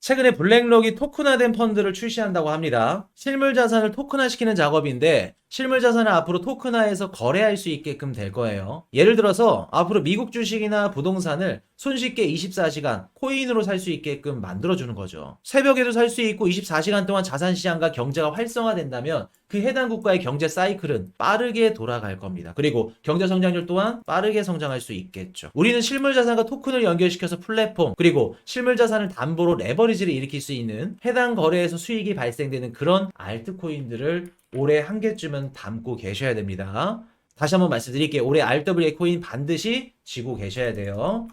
최근에 블랙록이 토큰화된 펀드를 출시한다고 합니다. 실물 자산을 토큰화시키는 작업인데 실물 자산을 앞으로 토큰화해서 거래할 수 있게끔 될 거예요. 예를 들어서 앞으로 미국 주식이나 부동산을 손쉽게 24시간 코인으로 살 수 있게끔 만들어주는 거죠. 새벽에도 살 수 있고 24시간 동안 자산시장과 경제가 활성화된다면 그 해당 국가의 경제 사이클은 빠르게 돌아갈 겁니다. 그리고 경제 성장률 또한 빠르게 성장할 수 있겠죠. 우리는 실물 자산과 토큰을 연결시켜서 플랫폼, 그리고 실물 자산을 담보로 레버리지를 일으킬 수 있는 해당 거래에서 수익이 발생되는 그런 알트코인들을 올해 한 개쯤은 담고 계셔야 됩니다. 다시 한번 말씀드릴게요. 올해 RWA 코인 반드시 쥐고 계셔야 돼요.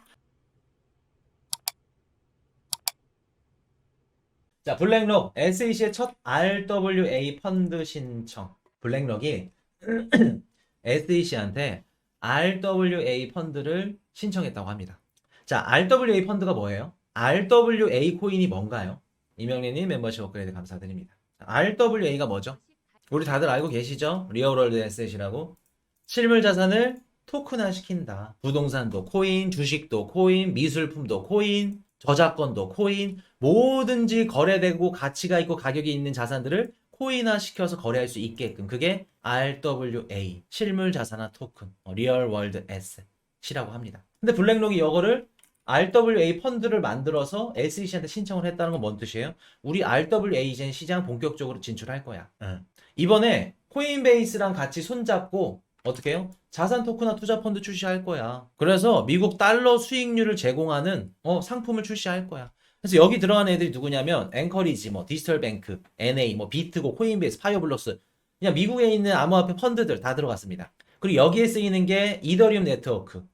자, 블랙록 SEC의 첫 RWA 펀드 신청. 블랙록이 SEC한테 RWA 펀드를 신청했다고 합니다. 자, RWA 펀드가 뭐예요? RWA 코인이 뭔가요? 이명래님 멤버십 업그레이드 감사드립니다. RWA가 뭐죠? 우리 다들 알고 계시죠? 리얼월드 에셋이라고. 실물 자산을 토큰화 시킨다. 부동산도 코인, 주식도 코인, 미술품도 코인, 저작권도 코인, 뭐든지 거래되고 가치가 있고 가격이 있는 자산들을 코인화 시켜서 거래할 수 있게끔. 그게 RWA, 실물 자산화 토큰, 리얼 월드 에셋이라고 합니다. 근데 블랙록이 이거를 RWA 펀드를 만들어서 SEC한테 신청을 했다는 건 뭔 뜻이에요? 우리 RWA 이제 시장 본격적으로 진출할 거야. 이번에 코인베이스랑 같이 손잡고 어떻게 해요? 자산 토큰화 투자 펀드 출시할 거야. 그래서 미국 달러 수익률을 제공하는 상품을 출시할 거야. 그래서 여기 들어가는 애들이 누구냐면 앵커리지, 뭐 디지털뱅크, NA, 뭐 비트고, 코인베이스, 파이어블록스, 그냥 미국에 있는 암호화폐 펀드들 다 들어갔습니다. 그리고 여기에 쓰이는 게 이더리움 네트워크.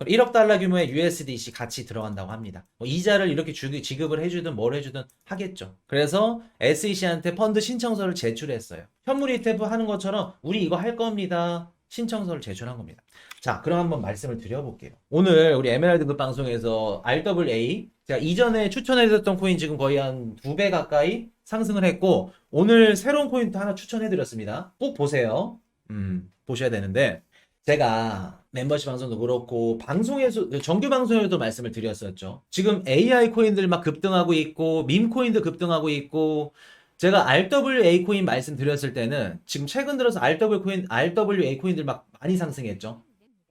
1억 달러 규모의 USDC 같이 들어간다고 합니다. 이자를 이렇게 지급을 해주든 뭘 해주든 하겠죠. 그래서 SEC한테 펀드 신청서를 제출했어요. 현물 ETF 하는 것처럼 우리 이거 할 겁니다. 신청서를 제출한 겁니다. 자, 그럼 한번 말씀을 드려볼게요. 오늘 우리 에메랄드 급 방송에서 RWA, 제가 이전에 추천해드렸던 코인 지금 거의 한 2배 가까이 상승을 했고, 오늘 새로운 코인도 하나 추천해드렸습니다. 꼭 보세요. 보셔야 되는데, 제가 멤버십 방송도 그렇고 방송에서 정규 방송에도 말씀을 드렸었죠. 지금 AI 코인들 막 급등하고 있고 밈 코인도 급등하고 있고, 제가 RWA 코인 말씀드렸을 때는 지금 최근 들어서 RWA 코인들 막 많이 상승했죠.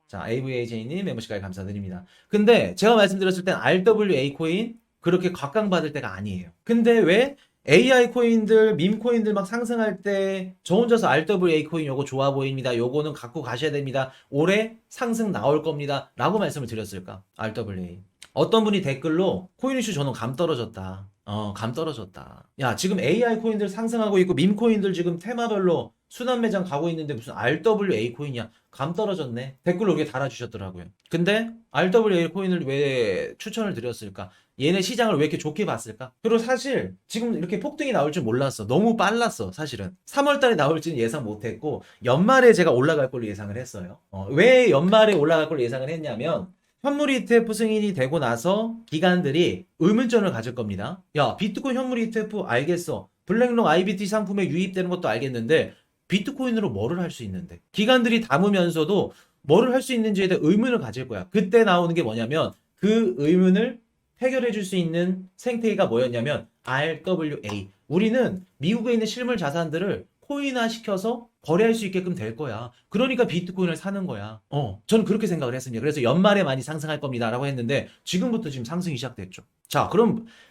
자, AVAJ님 멤버십까지 감사드립니다. 근데 제가 말씀드렸을 땐 RWA 코인 그렇게 각광받을 때가 아니에요. 근데 왜 AI 코인들, 밈 코인들 막 상승할 때 저 혼자서 RWA 코인 요거 좋아 보입니다. 요거는 갖고 가셔야 됩니다. 올해 상승 나올 겁니다. 라고 말씀을 드렸을까? RWA. 어떤 분이 댓글로 코인 이슈 저는 감 떨어졌다. 감 떨어졌다. 야, 지금 AI 코인들 상승하고 있고 밈 코인들 지금 테마별로 순환 매장 가고 있는데 무슨 RWA 코인이야? 감 떨어졌네. 댓글로 이렇게 달아주셨더라고요. 근데 RWA 코인을 왜 추천을 드렸을까? 얘네 시장을 왜 이렇게 좋게 봤을까? 그리고 사실 지금 이렇게 폭등이 나올 줄 몰랐어. 너무 빨랐어, 사실은. 3월 달에 나올지는 예상 못했고 연말에 제가 올라갈 걸로 예상을 했어요. 왜 연말에 올라갈 걸로 예상을 했냐면 현물 ETF 승인이 되고 나서 기관들이 의문점을 가질 겁니다. 야, 비트코인 현물 ETF 알겠어. 블랙록 IBT 상품에 유입되는 것도 알겠는데 비트코인으로 뭐를 할 수 있는데? 기관들이 담으면서도 뭐를 할 수 있는지에 대해 의문을 가질 거야. 그때 나오는 게 뭐냐면 그 의문을 해결해 줄 수 있는 생태계가 뭐였냐면 RWA. 우리는 미국에 있는 실물 자산들을 코인화 시켜서 거래할 수 있게끔 될 거야. 그러니까 비트코인을 사는 거야. 저는 그렇게 생각을 했습니다. 그래서 연말에 많이 상승할 겁니다. 라고 했는데 지금부터 지금 상승이 시작됐죠. 자,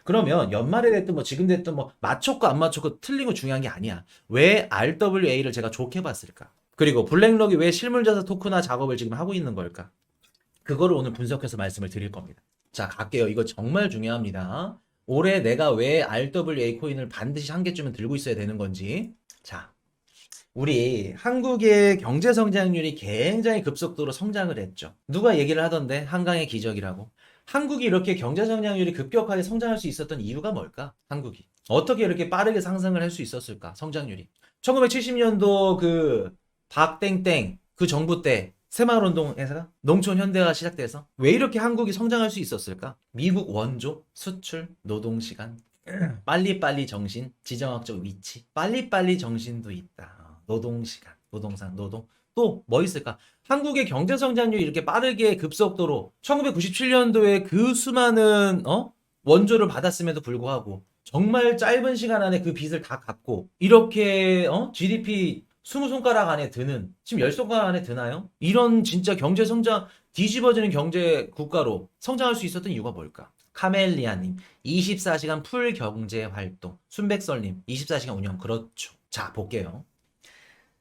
그러면 연말에 됐든 뭐 지금 됐든 뭐 맞췄고 안 맞췄고 틀린 거 중요한 게 아니야. 왜 RWA를 제가 좋게 봤을까? 그리고 블랙록이 왜 실물자산 토큰화 작업을 지금 하고 있는 걸까? 그거를 오늘 분석해서 말씀을 드릴 겁니다. 자, 갈게요. 이거 정말 중요합니다. 올해 내가 왜 RWA 코인을 반드시 한 개쯤은 들고 있어야 되는 건지. 자, 우리 한국의 경제 성장률이 굉장히 급속도로 성장을 했죠. 누가 얘기를 하던데 한강의 기적이라고. 한국이 이렇게 경제 성장률이 급격하게 성장할 수 있었던 이유가 뭘까? 한국이. 어떻게 이렇게 빠르게 상승을 할 수 있었을까? 성장률이. 1970년도 그 박땡땡 그 정부 때 새마을운동에서 농촌 현대화 시작돼서 왜 이렇게 한국이 성장할 수 있었을까? 미국 원조, 수출, 노동시간, 빨리빨리 정신, 지정학적 위치, 빨리빨리 정신도 있다. 노동시간, 노동산, 노동. 또 뭐 있을까? 한국의 경제 성장률이 이렇게 빠르게 급속도로 1997년도에 그 수많은 원조를 받았음에도 불구하고 정말 짧은 시간 안에 그 빚을 다 갚고 이렇게 GDP 20손가락 안에 드는, 지금 10손가락 안에 드나요? 이런 진짜 경제 성장, 뒤집어지는 경제 국가로 성장할 수 있었던 이유가 뭘까? 카멜리아님 24시간 풀 경제 활동, 순백설님 24시간 운영. 그렇죠. 자, 볼게요.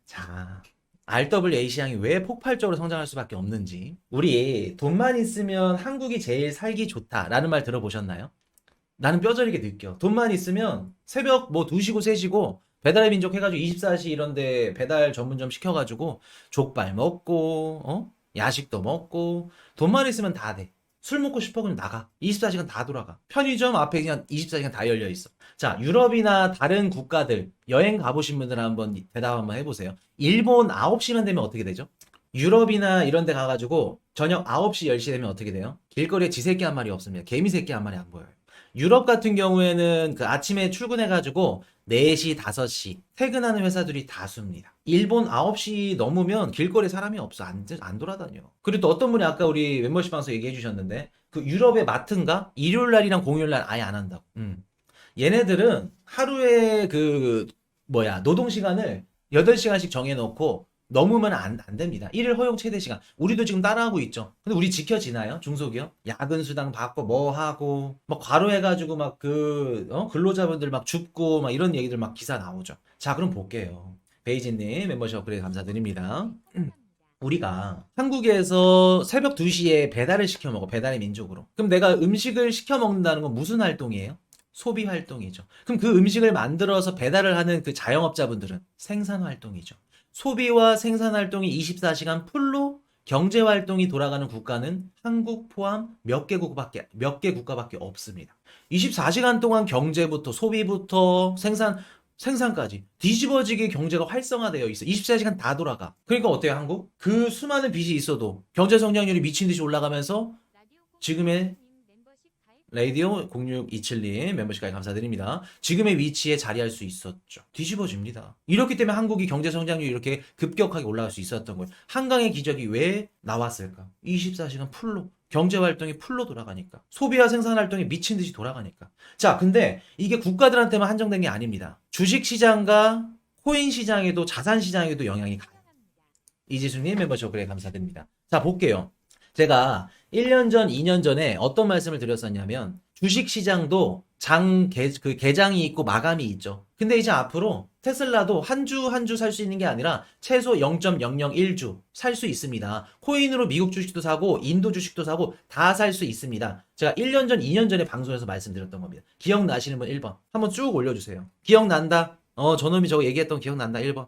자, RWA 시장이 왜 폭발적으로 성장할 수밖에 없는지. 우리 돈만 있으면 한국이 제일 살기 좋다라는 말 들어보셨나요? 나는 뼈저리게 느껴. 돈만 있으면 새벽 뭐 2시고 3시고 배달의 민족 해가지고 24시 이런데 배달 전문점 시켜가지고 족발 먹고 야식도 먹고 돈만 있으면 다 돼. 술 먹고 싶어 그럼 나가. 24시간 다 돌아가. 편의점 앞에 그냥 24시간 다 열려 있어. 자, 유럽이나 다른 국가들 여행 가보신 분들 한번 대답 한번 해보세요. 일본 9시만 되면 어떻게 되죠? 유럽이나 이런 데 가가지고 저녁 9시 10시 되면 어떻게 돼요? 길거리에 쥐새끼 한 마리 없습니다. 개미 새끼 한 마리 안 보여요. 유럽 같은 경우에는 그 아침에 출근해가지고 4시, 5시 퇴근하는 회사들이 다수입니다. 일본 9시 넘으면 길거리에 사람이 없어. 안 돌아다녀. 그리고 또 어떤 분이 아까 우리 멤버십 방송 얘기해 주셨는데 그 유럽의 마트인가? 일요일 날이랑 공휴일 날 아예 안 한다고. 얘네들은 하루에 노동 시간을 8시간씩 정해놓고 넘으면 안 됩니다. 1일 허용 최대 시간. 우리도 지금 따라하고 있죠. 근데 우리 지켜지나요? 중소기업? 야근 수당 받고 뭐 하고 막 과로해가지고 막 근로자분들 막 죽고 막 이런 얘기들 막 기사 나오죠. 자, 그럼 볼게요. 베이지님 멤버십 업그레이드 감사드립니다. 우리가 한국에서 새벽 2시에 배달을 시켜 먹어. 배달의 민족으로. 그럼 내가 음식을 시켜 먹는다는 건 무슨 활동이에요? 소비 활동이죠. 그럼 그 음식을 만들어서 배달을 하는 그 자영업자분들은 생산 활동이죠. 소비와 생산 활동이 24시간 풀로 경제 활동이 돌아가는 국가는 한국 포함 몇 개 국가밖에 없습니다. 24시간 동안 경제부터 소비부터 생산까지 뒤집어지게 경제가 활성화되어 있어. 24시간 다 돌아가. 그러니까 어때요, 한국? 그 수많은 빚이 있어도 경제 성장률이 미친 듯이 올라가면서 지금의 레이디오 0627님 멤버십까지 감사드립니다. 지금의 위치에 자리할 수 있었죠. 뒤집어집니다. 이렇기 때문에 한국이 경제 성장률이 이렇게 급격하게 올라갈 수 있었던 거예요. 한강의 기적이 왜 나왔을까? 24시간 풀로. 경제 활동이 풀로 돌아가니까. 소비와 생산 활동이 미친 듯이 돌아가니까. 자, 근데 이게 국가들한테만 한정된 게 아닙니다. 주식 시장과 코인 시장에도 자산 시장에도 영향이 가요. 이지수님 멤버십 그래 감사드립니다. 자, 볼게요. 제가 1년 전, 2년 전에 어떤 말씀을 드렸었냐면 주식 시장도 개장이 있고 마감이 있죠. 근데 이제 앞으로 테슬라도 한 주 한 주 살 수 있는 게 아니라 최소 0.001주 살 수 있습니다. 코인으로 미국 주식도 사고 인도 주식도 사고 다 살 수 있습니다. 제가 1년 전, 2년 전에 방송에서 말씀드렸던 겁니다. 기억나시는 분 1번. 한번 쭉 올려주세요. 기억난다? 저놈이 저거 얘기했던 기억난다? 1번.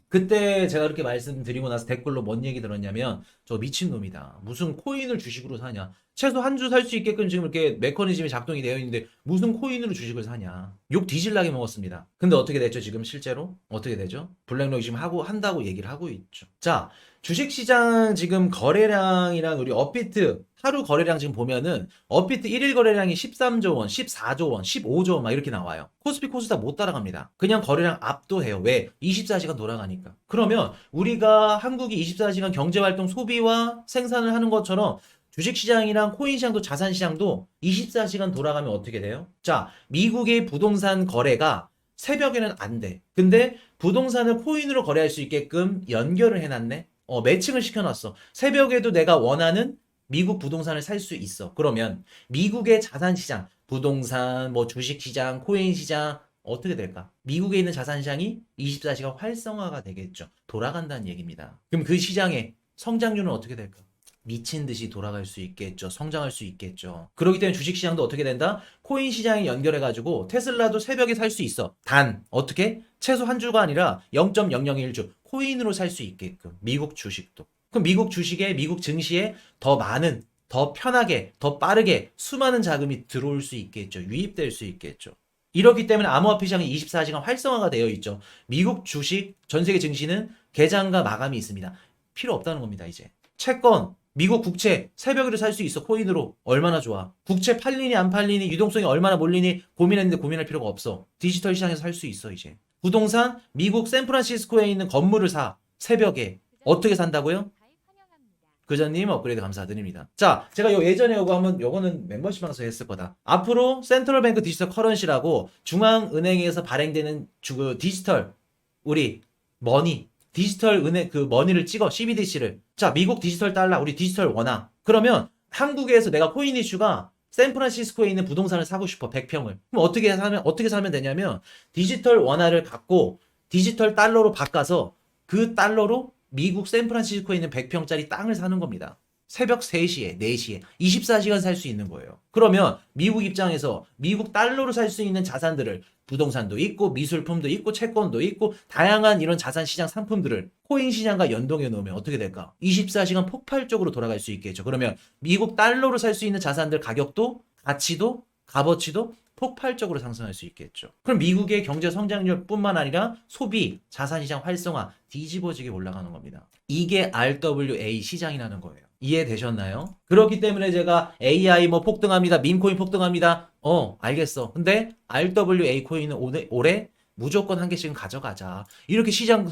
그때 제가 그렇게 말씀드리고 나서 댓글로 뭔 얘기 들었냐면 저 미친놈이다. 무슨 코인을 주식으로 사냐. 최소 한 주 살 수 있게끔 지금 이렇게 메커니즘이 작동이 되어 있는데 무슨 코인으로 주식을 사냐. 욕 뒤질나게 먹었습니다. 근데 어떻게 됐죠 지금 실제로? 어떻게 되죠? 블랙록이 지금 한다고 얘기를 하고 있죠. 자, 주식시장 지금 거래량이랑 우리 업비트 하루 거래량 지금 보면은 업비트 1일 거래량이 13조 원, 14조 원, 15조 원 막 이렇게 나와요. 코스피 코스닥 못 따라갑니다. 그냥 거래량 압도해요. 왜? 24시간 돌아가니까. 그러면 우리가 한국이 24시간 경제활동 소비와 생산을 하는 것처럼 주식시장이랑 코인시장도 자산시장도 24시간 돌아가면 어떻게 돼요? 자, 미국의 부동산 거래가 새벽에는 안 돼. 근데 부동산을 코인으로 거래할 수 있게끔 연결을 해놨네? 매칭을 시켜놨어. 새벽에도 내가 원하는 미국 부동산을 살 수 있어. 그러면 미국의 자산시장, 부동산, 뭐 주식시장, 코인시장 어떻게 될까? 미국에 있는 자산시장이 24시간 활성화가 되겠죠. 돌아간다는 얘기입니다. 그럼 그 시장의 성장률은 어떻게 될까? 미친 듯이 돌아갈 수 있겠죠. 성장할 수 있겠죠. 그렇기 때문에 주식시장도 어떻게 된다? 코인 시장에 연결해가지고 테슬라도 새벽에 살 수 있어. 단 어떻게? 최소 한 주가 아니라 0.001주 코인으로 살 수 있게끔. 미국 주식도. 그럼 미국 주식에 미국 증시에 더 많은 더 편하게 더 빠르게 수많은 자금이 들어올 수 있겠죠. 유입될 수 있겠죠. 이렇기 때문에 암호화폐 시장이 24시간 활성화가 되어 있죠. 미국 주식 전세계 증시는 개장과 마감이 있습니다. 필요 없다는 겁니다. 이제 채권 미국 국채 새벽으로 살 수 있어. 코인으로. 얼마나 좋아. 국채 팔리니 안 팔리니 유동성이 얼마나 몰리니 고민했는데 고민할 필요가 없어. 디지털 시장에서 살 수 있어 이제. 부동산 미국 샌프란시스코에 있는 건물을 사. 새벽에. 어떻게 산다고요? 그전님 업그레이드 감사드립니다. 자, 제가 예전에 요거는 멤버십 방송에 했을 거다. 앞으로 센트럴뱅크 디지털 커런시라고 중앙은행에서 발행되는 그 디지털 우리 머니 디지털 은행 그 머니를 찍어 CBDC를 자 미국 디지털 달러 우리 디지털 원화 그러면 한국에서 내가 코인 이슈가 샌프란시스코에 있는 부동산을 사고 싶어 100평을 그럼 어떻게 사면 되냐면 디지털 원화를 갖고 디지털 달러로 바꿔서 그 달러로 미국 샌프란시스코에 있는 100평짜리 땅을 사는 겁니다. 새벽 3시에, 4시에 24시간 살 수 있는 거예요. 그러면 미국 입장에서 미국 달러로 살 수 있는 자산들을 부동산도 있고 미술품도 있고 채권도 있고 다양한 이런 자산 시장 상품들을 코인 시장과 연동해 놓으면 어떻게 될까? 24시간 폭발적으로 돌아갈 수 있겠죠. 그러면 미국 달러로 살 수 있는 자산들 가격도 가치도 값어치도 폭발적으로 상승할 수 있겠죠. 그럼 미국의 경제 성장률뿐만 아니라 소비, 자산시장 활성화 뒤집어지게 올라가는 겁니다. 이게 RWA 시장이라는 거예요. 이해되셨나요? 그렇기 때문에 제가 AI 뭐 폭등합니다. 밈코인 폭등합니다. 알겠어. 근데 RWA 코인은 올해 무조건 한 개씩은 가져가자. 이렇게 시장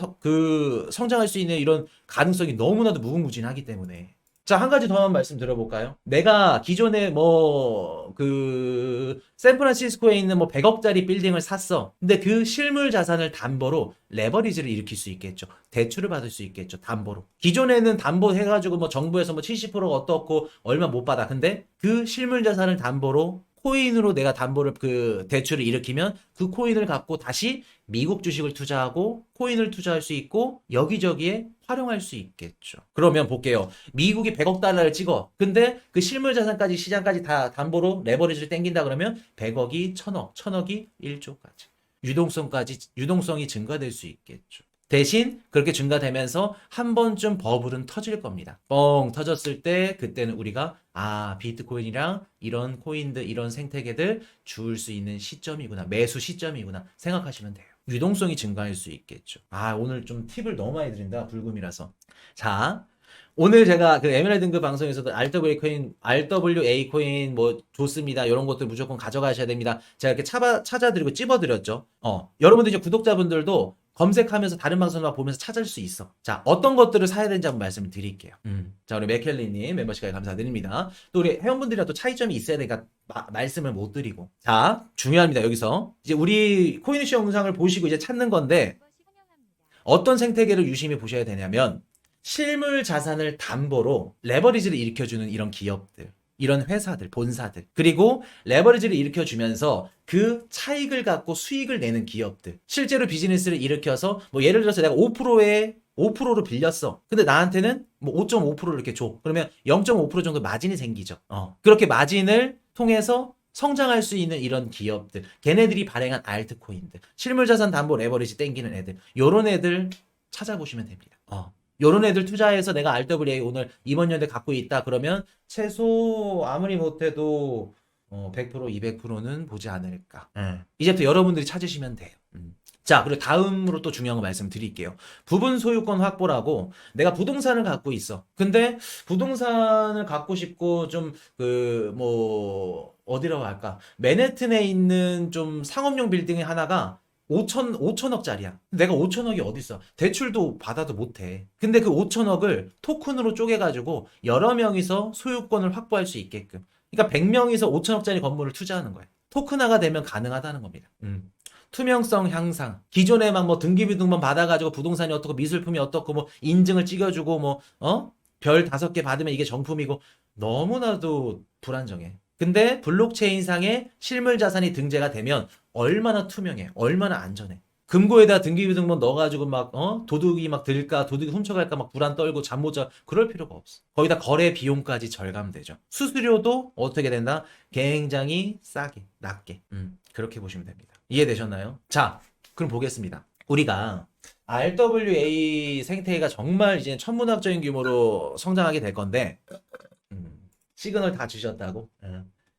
성장할 수 있는 이런 가능성이 너무나도 무궁무진하기 때문에. 자, 한 가지 더 말씀 드려볼까요? 내가 기존에 샌프란시스코에 있는 100억짜리 빌딩을 샀어. 근데 그 실물 자산을 담보로 레버리지를 일으킬 수 있겠죠. 대출을 받을 수 있겠죠. 담보로. 기존에는 담보 해가지고 정부에서 70%가 어떻고 얼마 못 받아. 근데 그 실물 자산을 담보로 코인으로 내가 담보를 대출을 일으키면 그 코인을 갖고 다시 미국 주식을 투자하고 코인을 투자할 수 있고 여기저기에 활용할 수 있겠죠. 그러면 볼게요. 미국이 100억 달러를 찍어. 근데 그 실물 자산까지 시장까지 다 담보로 레버리지를 땡긴다 그러면 100억이 1000억, 1000억이 1조까지. 유동성이 증가될 수 있겠죠. 대신 그렇게 증가되면서 한 번쯤 버블은 터질 겁니다. 뻥 터졌을 때 그때는 우리가 비트코인이랑 이런 코인들 이런 생태계들 줄 수 있는 시점이구나. 매수 시점이구나 생각하시면 돼요. 유동성이 증가할 수 있겠죠. 오늘 좀 팁을 너무 많이 드린다. 불금이라서. 자, 오늘 제가 그 에메랄드 등급 방송에서도 RWA 코인 좋습니다. 이런 것들 무조건 가져가셔야 됩니다. 제가 이렇게 찾아드리고 찝어드렸죠. 여러분들 이제 구독자분들도 검색하면서 다른 방송을 보면서 찾을 수 있어. 자, 어떤 것들을 사야 되는지 한번 말씀을 드릴게요. 자, 우리 맥켈리님 멤버십까지 감사드립니다. 또 우리 회원분들이랑 또 차이점이 있어야 되니까 말씀을 못 드리고. 자, 중요합니다. 여기서 이제 우리 코인이슈 영상을 보시고 이제 찾는 건데 어떤 생태계를 유심히 보셔야 되냐면 실물 자산을 담보로 레버리지를 일으켜주는 이런 기업들. 이런 회사들, 본사들. 그리고 레버리지를 일으켜주면서 그 차익을 갖고 수익을 내는 기업들. 실제로 비즈니스를 일으켜서 예를 들어서 내가 5%로 빌렸어. 근데 나한테는 5.5%를 이렇게 줘. 그러면 0.5% 정도 마진이 생기죠. 그렇게 마진을 통해서 성장할 수 있는 이런 기업들. 걔네들이 발행한 알트코인들. 실물자산 담보 레버리지 땡기는 애들. 요런 애들 찾아보시면 됩니다. 요런 애들 투자해서 내가 RWA 오늘 이번 연도에 갖고 있다 그러면 최소 아무리 못해도 100% 200%는 보지 않을까. 이제부터 여러분들이 찾으시면 돼요. 자, 그리고 다음으로 또 중요한 거 말씀드릴게요. 부분 소유권 확보라고 내가 부동산을 갖고 있어. 근데 부동산을 갖고 싶고 어디라고 할까? 맨해튼에 있는 좀 상업용 빌딩의 하나가 5천억짜리야. 내가 5천억이 어딨어? 대출도 받아도 못해. 근데 그 5천억을 토큰으로 쪼개가지고 여러 명이서 소유권을 확보할 수 있게끔. 그러니까 100명이서 5천억짜리 건물을 투자하는 거야. 토큰화가 되면 가능하다는 겁니다. 투명성 향상. 기존에 등기부등본 받아가지고 부동산이 어떻고 미술품이 어떻고 인증을 찍어주고 별 5개 받으면 이게 정품이고 너무나도 불안정해. 근데 블록체인상에 실물 자산이 등재가 되면 얼마나 투명해, 얼마나 안전해. 금고에다 등기부등본 넣어가지고 도둑이 들까, 도둑이 훔쳐갈까 불안 떨고 잠 못 자. 그럴 필요가 없어. 거기다 거래 비용까지 절감되죠. 수수료도 어떻게 된다? 굉장히 싸게, 낮게. 그렇게 보시면 됩니다. 이해되셨나요? 자, 그럼 보겠습니다. 우리가 RWA 생태계가 정말 이제 천문학적인 규모로 성장하게 될 건데 시그널 다 주셨다고?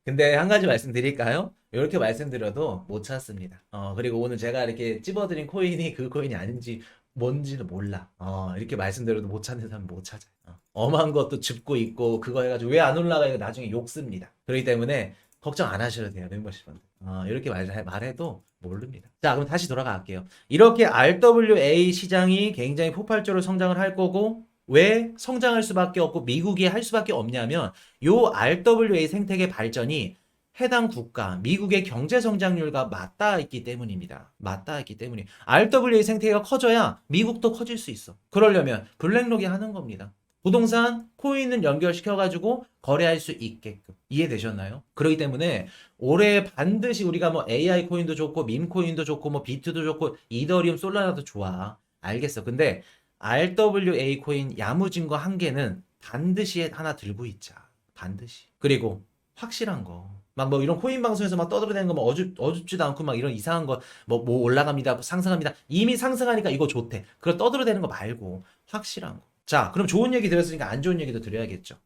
근데 한 가지 말씀드릴까요? 이렇게 말씀드려도 못 찾습니다. 그리고 오늘 제가 이렇게 찝어드린 코인이 그 코인이 아닌지 뭔지는 몰라. 이렇게 말씀드려도 못 찾는 사람 못 찾아요. 엄한 것도 짚고 있고 그거 해가지고 왜 안 올라가 이거 나중에 욕 씁니다. 그렇기 때문에 걱정 안 하셔도 돼요, 멤버십분들. 이렇게 말해도 모릅니다. 자, 그럼 다시 돌아갈게요. 이렇게 RWA 시장이 굉장히 폭발적으로 성장을 할 거고 왜 성장할 수밖에 없고 미국이 할 수밖에 없냐면 요 RWA 생태계 발전이 해당 국가, 미국의 경제 성장률과 맞닿아 있기 때문입니다. 맞닿아 있기 때문에 RWA 생태계가 커져야 미국도 커질 수 있어. 그러려면 블랙록이 하는 겁니다. 부동산 코인을 연결시켜가지고 거래할 수 있게끔. 이해되셨나요? 그렇기 때문에 올해 반드시 우리가 뭐 AI 코인도 좋고 밈 코인도 좋고 뭐 비트도 좋고 이더리움 솔라나도 좋아. 알겠어. 근데 RWA 코인 야무진 거 한 개는 반드시 하나 들고 있자. 반드시. 그리고 확실한 거. 막 뭐 이런 코인 방송에서 막 떠들어대는 거 뭐 어줍지도 않고 막 이런 이상한 거 뭐 올라갑니다. 상승합니다. 이미 상승하니까 이거 좋대. 그걸 떠들어대는 거 말고 확실한 거. 자, 그럼 좋은 얘기 들었으니까 안 좋은 얘기도 드려야겠죠.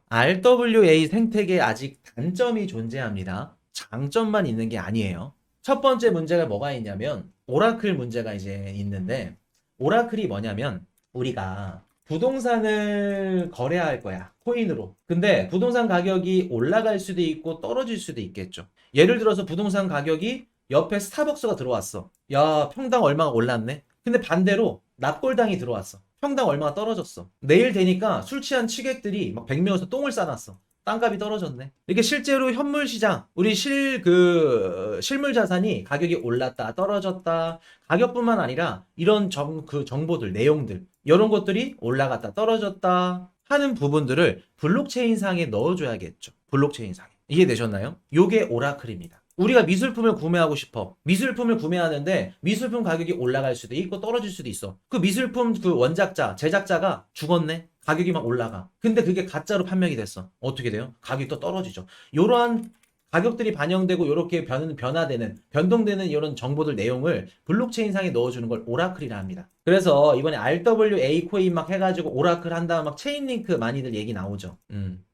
RWA 생태계에 아직 단점이 존재합니다. 장점만 있는 게 아니에요. 첫 번째 문제가 뭐가 있냐면 오라클 문제가 이제 있는데 오라클이 뭐냐면 우리가 부동산을 거래할 거야. 코인으로. 근데 부동산 가격이 올라갈 수도 있고 떨어질 수도 있겠죠. 예를 들어서 부동산 가격이 옆에 스타벅스가 들어왔어. 야, 평당 얼마가 올랐네. 근데 반대로 납골당이 들어왔어. 평당 얼마가 떨어졌어. 내일 되니까 술 취한 취객들이 막 100명에서 똥을 싸놨어. 땅값이 떨어졌네. 이게 실제로 현물 시장, 우리 실물 자산이 가격이 올랐다, 떨어졌다. 가격뿐만 아니라 이런 정보들, 내용들, 이런 것들이 올라갔다, 떨어졌다 하는 부분들을 블록체인 상에 넣어줘야겠죠. 블록체인 상에. 이해되셨나요? 요게 오라클입니다. 우리가 미술품을 구매하고 싶어. 미술품을 구매하는데 미술품 가격이 올라갈 수도 있고 떨어질 수도 있어. 그 미술품 그 원작자, 제작자가 죽었네. 가격이 막 올라가. 근데 그게 가짜로 판명이 됐어. 어떻게 돼요? 가격이 또 떨어지죠. 이러한 가격들이 반영되고 이렇게 변화되는, 변동되는 이런 정보들 내용을 블록체인 상에 넣어주는 걸 오라클이라 합니다. 그래서 이번에 RWA 코인 막 해가지고 오라클 한다음 막 체인링크 많이들 얘기 나오죠.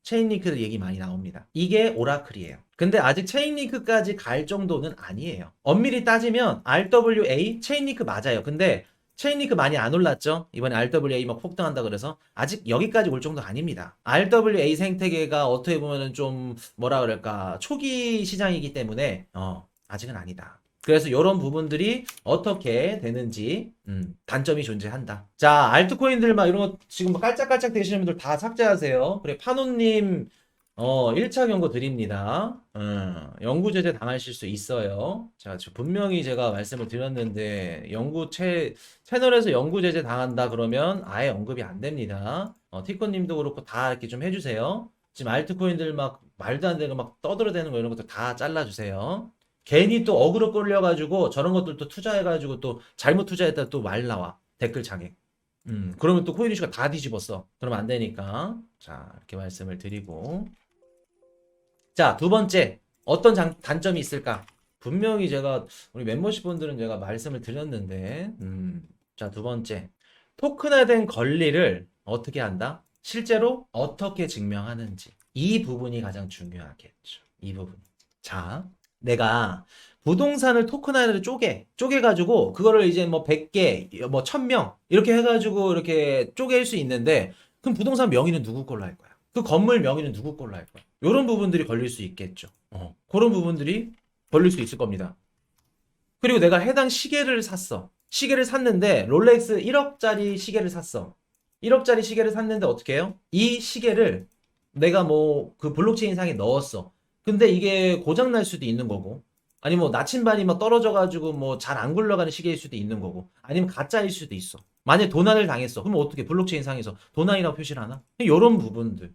체인링크들 얘기 많이 나옵니다. 이게 오라클이에요. 근데 아직 체인링크까지 갈 정도는 아니에요. 엄밀히 따지면 RWA 체인링크 맞아요. 근데 체인링크 많이 안 올랐죠? 이번에 RWA 막 폭등한다 그래서 아직 여기까지 올 정도 아닙니다. RWA 생태계가 어떻게 보면은 좀 뭐라 그럴까 초기 시장이기 때문에 아직은 아니다. 그래서 이런 부분들이 어떻게 되는지 단점이 존재한다. 자, 알트코인들 막 이런 거 지금 막 깔짝깔짝 되시는 분들 다 삭제하세요. 그래, 파노님 1차 경고 드립니다. 영구 제재 당하실 수 있어요. 자, 분명히 제가 말씀을 드렸는데 채널에서 영구 제재 당한다 그러면 아예 언급이 안 됩니다. 티코님도 그렇고 다 이렇게 좀 해주세요. 지금 알트코인들 막 말도 안 되는 막 떠들어대는 거 이런 것도 다 잘라주세요. 괜히 또 어그로 끌려가지고 저런 것들 또 투자해가지고 또 잘못 투자했다 또 말 나와. 댓글창에. 그러면 또 코인 이슈가 다 뒤집었어. 그러면 안 되니까. 자, 이렇게 말씀을 드리고. 자, 두 번째. 어떤 단점이 있을까? 분명히 제가, 우리 멤버십 분들은 제가 말씀을 드렸는데, 자, 두 번째. 토큰화된 권리를 어떻게 한다? 실제로 어떻게 증명하는지. 이 부분이 가장 중요하겠죠. 이 부분. 자, 내가 부동산을 토큰화를 쪼개가지고, 그거를 이제 뭐 100개, 뭐 1000명, 이렇게 해가지고 이렇게 쪼갤 수 있는데, 그럼 부동산 명의는 누구 걸로 할 거야? 그 건물 명의는 누구 걸로 할 거야? 이런 부분들이 걸릴 수 있겠죠. 그런 부분들이 걸릴 수 있을 겁니다. 그리고 내가 해당 시계를 샀어. 시계를 샀는데 롤렉스 1억짜리 시계를 샀어. 1억짜리 시계를 샀는데 어떻게 해요? 이 시계를 내가 뭐 그 블록체인 상에 넣었어. 근데 이게 고장 날 수도 있는 거고. 아니면 뭐 나침반이 막 떨어져 가지고 뭐 잘 안 굴러가는 시계일 수도 있는 거고. 아니면 가짜일 수도 있어. 만약에 도난을 당했어. 그럼 어떻게 블록체인 상에서 도난이라고 표시를 하나? 이런 부분들.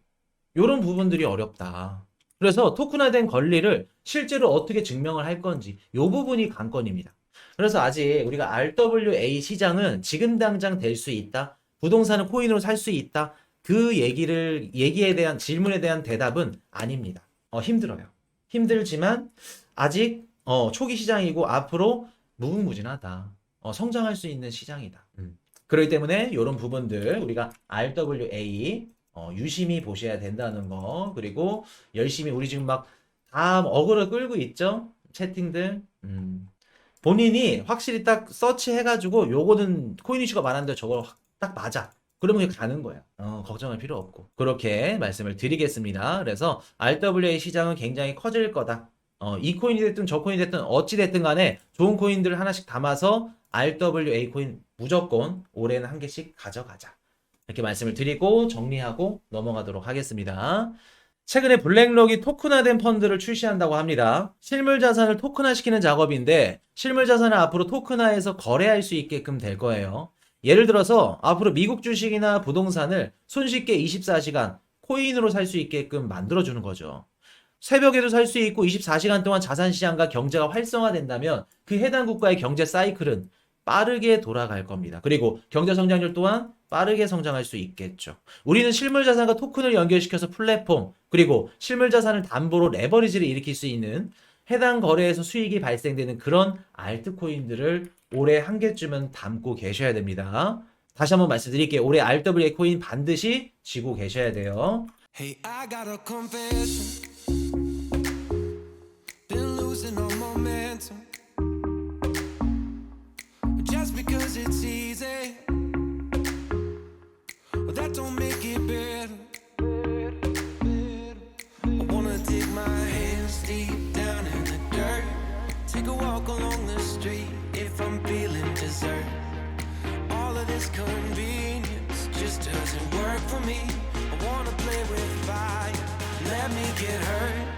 이런 부분들이 어렵다. 그래서 토큰화된 권리를 실제로 어떻게 증명을 할 건지 이 부분이 관건입니다. 그래서 아직 우리가 RWA 시장은 지금 당장 될 수 있다. 부동산을 코인으로 살 수 있다. 그 얘기에 대한 질문에 대한 대답은 아닙니다. 힘들어요. 힘들지만 아직 초기 시장이고 앞으로 무궁무진하다. 성장할 수 있는 시장이다. 그렇기 때문에 이런 부분들 우리가 RWA 유심히 보셔야 된다는 거. 그리고 열심히 우리 지금 막 다 어그로 끌고 있죠? 채팅들. 본인이 확실히 딱 서치해가지고 요거는 코인 이슈가 많은데 저거 딱 맞아. 그러면 그냥 가는 거야. 걱정할 필요 없고. 그렇게 말씀을 드리겠습니다. 그래서 RWA 시장은 굉장히 커질 거다. 이 코인이 됐든 저 코인이 됐든 어찌 됐든 간에 좋은 코인들을 하나씩 담아서 RWA 코인 무조건 올해는 한 개씩 가져가자. 이렇게 말씀을 드리고 정리하고 넘어가도록 하겠습니다. 최근에 블랙록이 토큰화된 펀드를 출시한다고 합니다. 실물 자산을 토큰화시키는 작업인데 실물 자산을 앞으로 토큰화해서 거래할 수 있게끔 될 거예요. 예를 들어서 앞으로 미국 주식이나 부동산을 손쉽게 24시간 코인으로 살 수 있게끔 만들어주는 거죠. 새벽에도 살 수 있고 24시간 동안 자산시장과 경제가 활성화된다면 그 해당 국가의 경제 사이클은 빠르게 돌아갈 겁니다. 그리고 경제 성장률 또한 빠르게 성장할 수 있겠죠. 우리는 실물 자산과 토큰을 연결시켜서 플랫폼, 그리고 실물 자산을 담보로 레버리지를 일으킬 수 있는 해당 거래에서 수익이 발생되는 그런 알트코인들을 올해 한 개쯤은 담고 계셔야 됩니다. 다시 한번 말씀드릴게요. 올해 RWA 코인 반드시 쥐고 계셔야 돼요. Hey, I got a confession. Been losing all momentum. Just because it's easy, but that don't make it better. I wanna dig my hands deep down in the dirt. Take a walk along the street if I'm feeling dessert. All of this convenience just doesn't work for me. I wanna play with fire, let me get hurt.